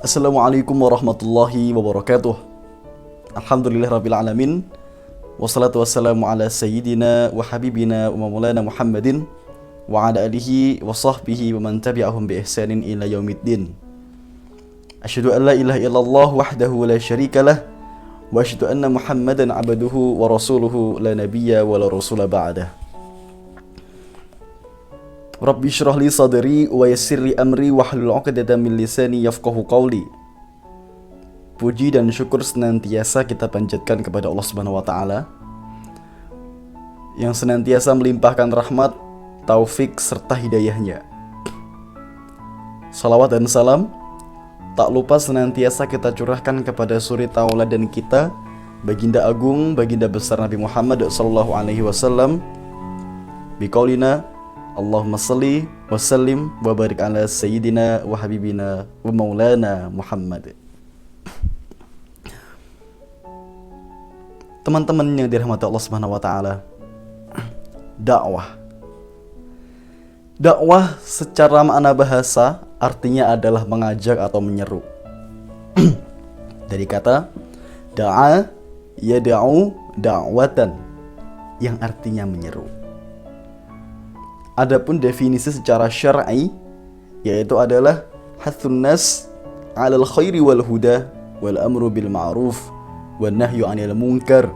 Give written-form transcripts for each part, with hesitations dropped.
Assalamualaikum warahmatullahi wabarakatuh. Alhamdulillahirrabbilalamin. Wassalatu wassalamu ala sayyidina wa habibina wa maulana Muhammadin wa ala alihi wa sahbihi wa man tabi'ahum bi ihsanin ila yaumiddin. Asyhadu an la ilaha illallah wahdahu la syarikalah wa asyhadu anna Muhammadan abduhu wa rasuluhu la nabiyya wa la rasula ba'dah. Rabbi syrah li sadri wa yassir li amri wahlul 'uqdatam min lisani yafqahu qawli. Puji dan syukur senantiasa kita panjatkan kepada Allah Subhanahu wa taala yang senantiasa melimpahkan rahmat, taufik serta hidayahnya. Salawat dan salam tak lupa senantiasa kita curahkan kepada suri tauladan kita, baginda agung, baginda besar Nabi Muhammad sallallahu alaihi wasallam. Biqaulina Allahumma salli wa sallim wa barik ala sayyidina wa habibina wa maulana Muhammad. Teman-teman yang dirahmati Allah Subhanahu wa taala, dakwah secara makna bahasa artinya adalah mengajak atau menyeru. Dari kata da'a yad'u da'watan yang artinya menyeru. Adapun definisi secara syar'i yaitu adalah hathun nas 'alal khairi wal huda wal amru bil ma'ruf wan nahyu 'anil munkar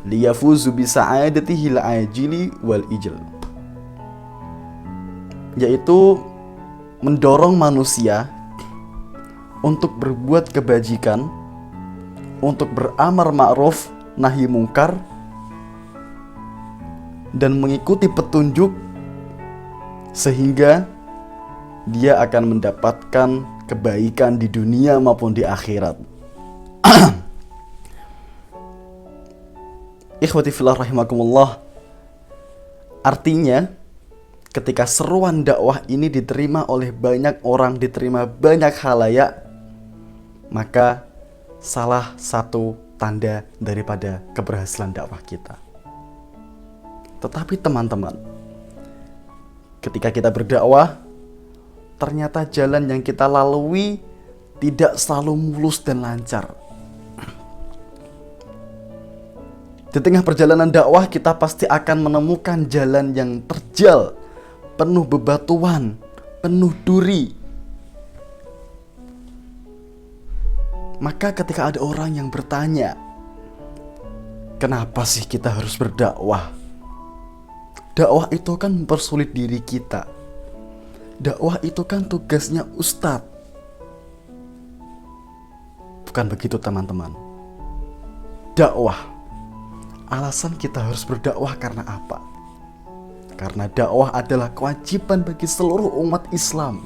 liyafuzu bi sa'adatihil ajili wal ijl. Yaitu mendorong manusia untuk berbuat kebajikan, untuk beramar ma'ruf nahi mungkar, dan mengikuti petunjuk sehingga dia akan mendapatkan kebaikan di dunia maupun di akhirat. Ikhwati fillah rahimakumullah. Artinya ketika seruan dakwah ini diterima oleh banyak orang, diterima banyak khalayak, maka salah satu tanda daripada keberhasilan dakwah kita. Tetapi teman-teman, ketika kita berdakwah, ternyata jalan yang kita lalui tidak selalu mulus dan lancar. Di tengah perjalanan dakwah, kita pasti akan menemukan jalan yang terjal, penuh bebatuan, penuh duri. Maka ketika ada orang yang bertanya, kenapa sih kita harus berdakwah? Dakwah itu kan mempersulit diri kita. Dakwah itu kan tugasnya ustadz. Bukan begitu teman-teman. Dakwah, alasan kita harus berdakwah karena apa? Karena dakwah adalah kewajiban bagi seluruh umat Islam.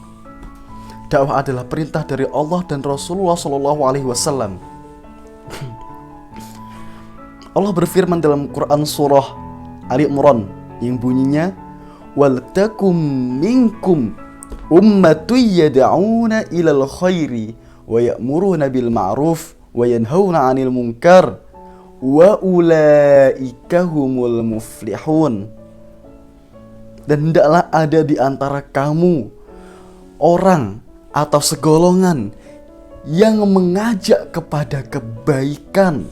Dakwah adalah perintah dari Allah dan Rasulullah SAW. Allah berfirman dalam Quran surah Ali Imran yang bunyinya wal takum minkum ummatun yad'una ilal khairi wa ya'muruna bil ma'ruf wa yanhauna 'anil munkar wa ulaika humul muflihun. Dan hendaklah ada di antara kamu orang atau segolongan yang mengajak kepada kebaikan,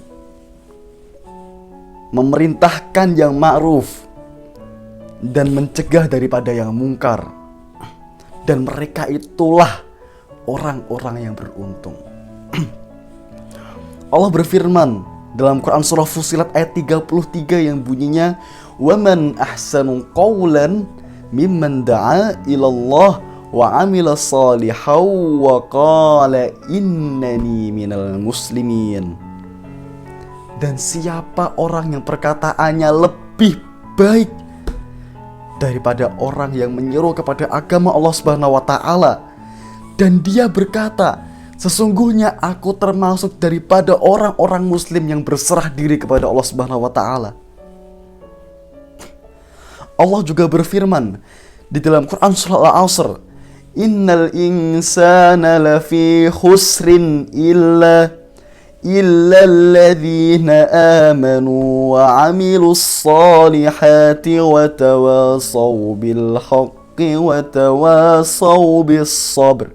memerintahkan yang ma'ruf dan mencegah daripada yang mungkar. Dan mereka itulah orang-orang yang beruntung. Allah berfirman dalam Quran surah Fussilat ayat 33 yang bunyinya waman ahsanu qawlan mimman da'a ilallah wa amila salihan wa qala innani minal muslimin. Dan siapa orang yang perkataannya lebih baik daripada orang yang menyeru kepada agama Allah Subhanahu wa taala dan dia berkata, sesungguhnya aku termasuk daripada orang-orang muslim yang berserah diri kepada Allah Subhanahu wa taala. Allah juga berfirman di dalam Quran surah Al-Asr, innal insana lafi khusrin illa alladzina amanu wa amilus solihati wa tawasaw bil haqqi wa tawasaw bis sabr.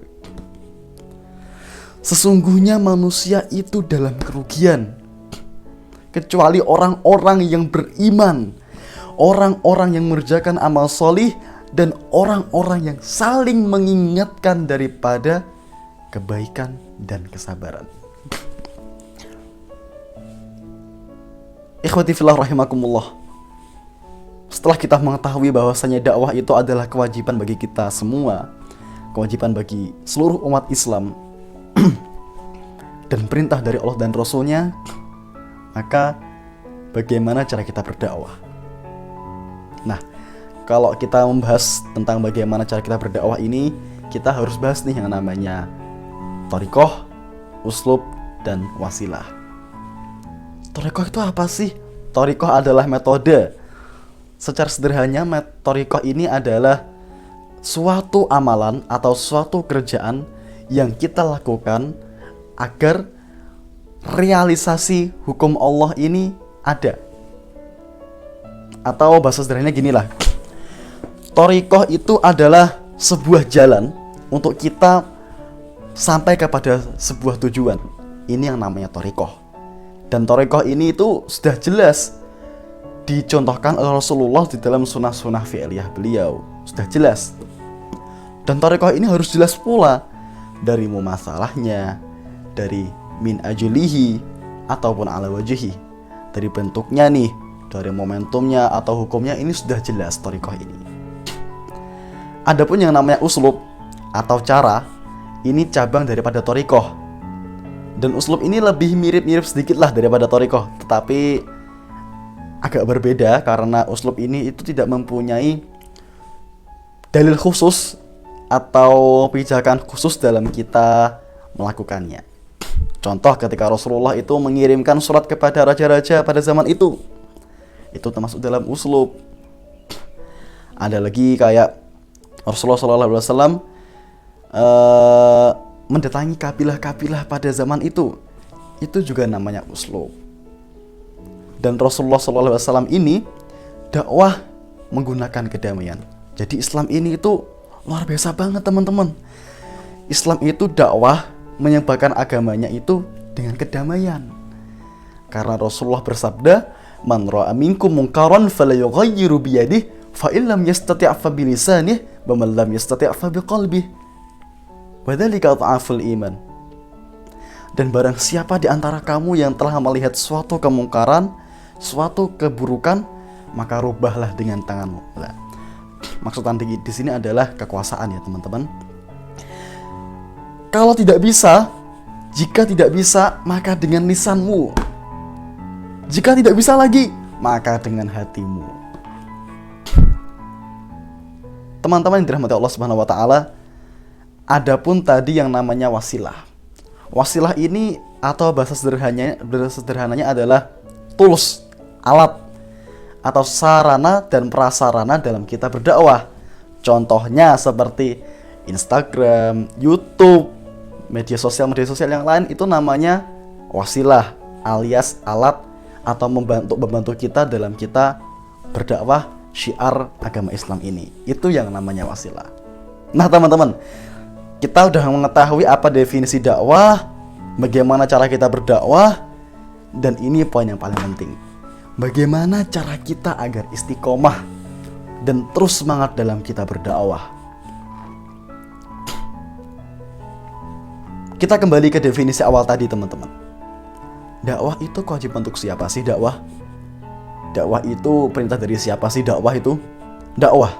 Sesungguhnya manusia itu dalam kerugian, kecuali orang-orang yang beriman, orang-orang yang mengerjakan amal solih, dan orang-orang yang saling mengingatkan daripada kebaikan dan kesabaran. Ikhwati fillah rahimakumullah. Setelah kita mengetahui bahwasanya dakwah itu adalah kewajiban bagi kita semua, kewajiban bagi seluruh umat Islam, dan perintah dari Allah dan Rasul-Nya, maka bagaimana cara kita berdakwah? Nah, kalau kita membahas tentang bagaimana cara kita berdakwah ini, kita harus bahas nih yang namanya thariqah, uslub, dan wasilah. Thariqah itu apa sih? Thariqah adalah metode. Secara sederhananya, thariqah ini adalah suatu amalan atau suatu kerjaan yang kita lakukan agar realisasi hukum Allah ini ada. Atau bahasa sederhananya ginilah, thariqah itu adalah sebuah jalan untuk kita sampai kepada sebuah tujuan. Ini yang namanya thariqah. Dan thariqah ini itu sudah jelas dicontohkan oleh Rasulullah di dalam sunnah-sunnah fi'liyah beliau. Sudah jelas. Dan thariqah ini harus jelas pula dari mumasalahnya, dari min ajlihi ataupun ala wajhi. Dari bentuknya nih, dari momentumnya atau hukumnya, ini sudah jelas thariqah ini. Adapun yang namanya uslub atau cara, ini cabang daripada thariqah. Dan uslub ini lebih mirip-mirip sedikit lah daripada thariqah, tetapi agak berbeda karena uslub ini itu tidak mempunyai dalil khusus atau pijakan khusus dalam kita melakukannya. Contoh ketika Rasulullah itu mengirimkan surat kepada raja-raja pada zaman itu termasuk dalam uslub. Ada lagi kayak Rasulullah SAW mendatangi kabilah-kabilah pada zaman itu juga namanya uslub. Dan Rasulullah SAW ini dakwah menggunakan kedamaian. Jadi Islam ini itu luar biasa banget teman-teman. Islam itu dakwah menyebarkan agamanya itu dengan kedamaian. Karena Rasulullah bersabda, "Man ra'a minkum munkaran falyughayyirhu biyadihi, fa in lam yastati' fa bilisanihi, wa man lam yastati' fa biqalbihi. Wa dzalika adhaful iman." Dan barang siapa di antara kamu yang telah melihat suatu kemungkaran, suatu keburukan, maka rubahlah dengan tanganmu. Nah, maksud di sini adalah kekuasaan ya teman-teman. Kalau tidak bisa, jika tidak bisa, maka dengan lisanmu. Jika tidak bisa lagi, maka dengan hatimu. Teman-teman yang dirahmati Allah Subhanahu wa taala, adapun tadi yang namanya wasilah. Wasilah ini atau bahasa sederhananya adalah tools, alat atau sarana dan prasarana dalam kita berdakwah. Contohnya seperti Instagram, YouTube, media sosial yang lain, itu namanya wasilah alias alat atau membantu kita dalam kita berdakwah syiar agama Islam ini. Itu yang namanya wasilah. Nah teman-teman, kita udah mengetahui apa definisi dakwah, bagaimana cara kita berdakwah, dan ini poin yang paling penting. Bagaimana cara kita agar istiqomah dan terus semangat dalam kita berdakwah. Kita kembali ke definisi awal tadi teman-teman. Dakwah itu kewajiban untuk siapa sih dakwah? Dakwah itu perintah dari siapa sih dakwah itu? Dakwah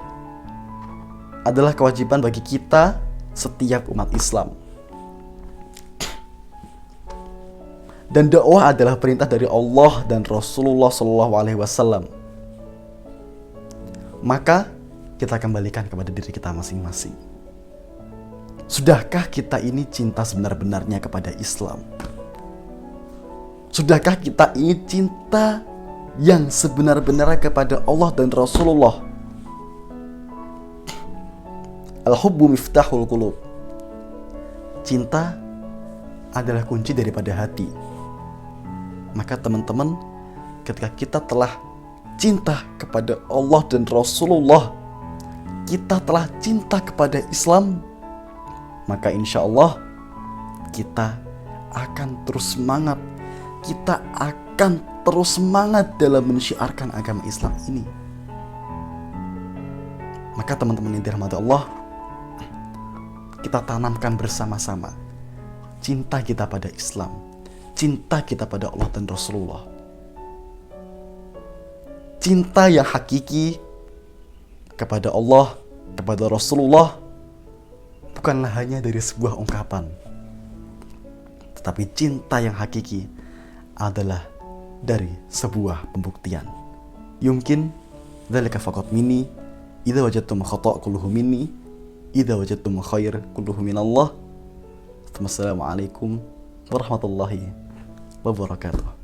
adalah kewajiban bagi kita setiap umat Islam. Dan dakwah adalah perintah dari Allah dan Rasulullah SAW. Maka kita kembalikan kepada diri kita masing-masing. Sudahkah kita ini cinta sebenar-benarnya kepada Islam? Sudahkah kita ini cinta yang sebenar-benarnya kepada Allah dan Rasulullah? Al-hubbu miftahul qulub. Cinta adalah kunci daripada hati. Maka teman-teman, ketika kita telah cinta kepada Allah dan Rasulullah, kita telah cinta kepada Islam, maka insya Allah kita akan terus semangat. Kita akan terus semangat dalam mensyiarkan agama Islam ini. Maka teman-teman yang dirahmati Allah, kita tanamkan bersama-sama cinta kita pada Islam, cinta kita pada Allah dan Rasulullah. Cinta yang hakiki kepada Allah, kepada Rasulullah, bukanlah hanya dari sebuah ungkapan, tetapi cinta yang hakiki adalah dari sebuah pembuktian. Yumkin dzalika faqat minni, idza wajadtum khata' kulluhu minni, idza wajadtum khair kulluhu minallah. Wassalamualaikum warahmatullahi wabarakatuh.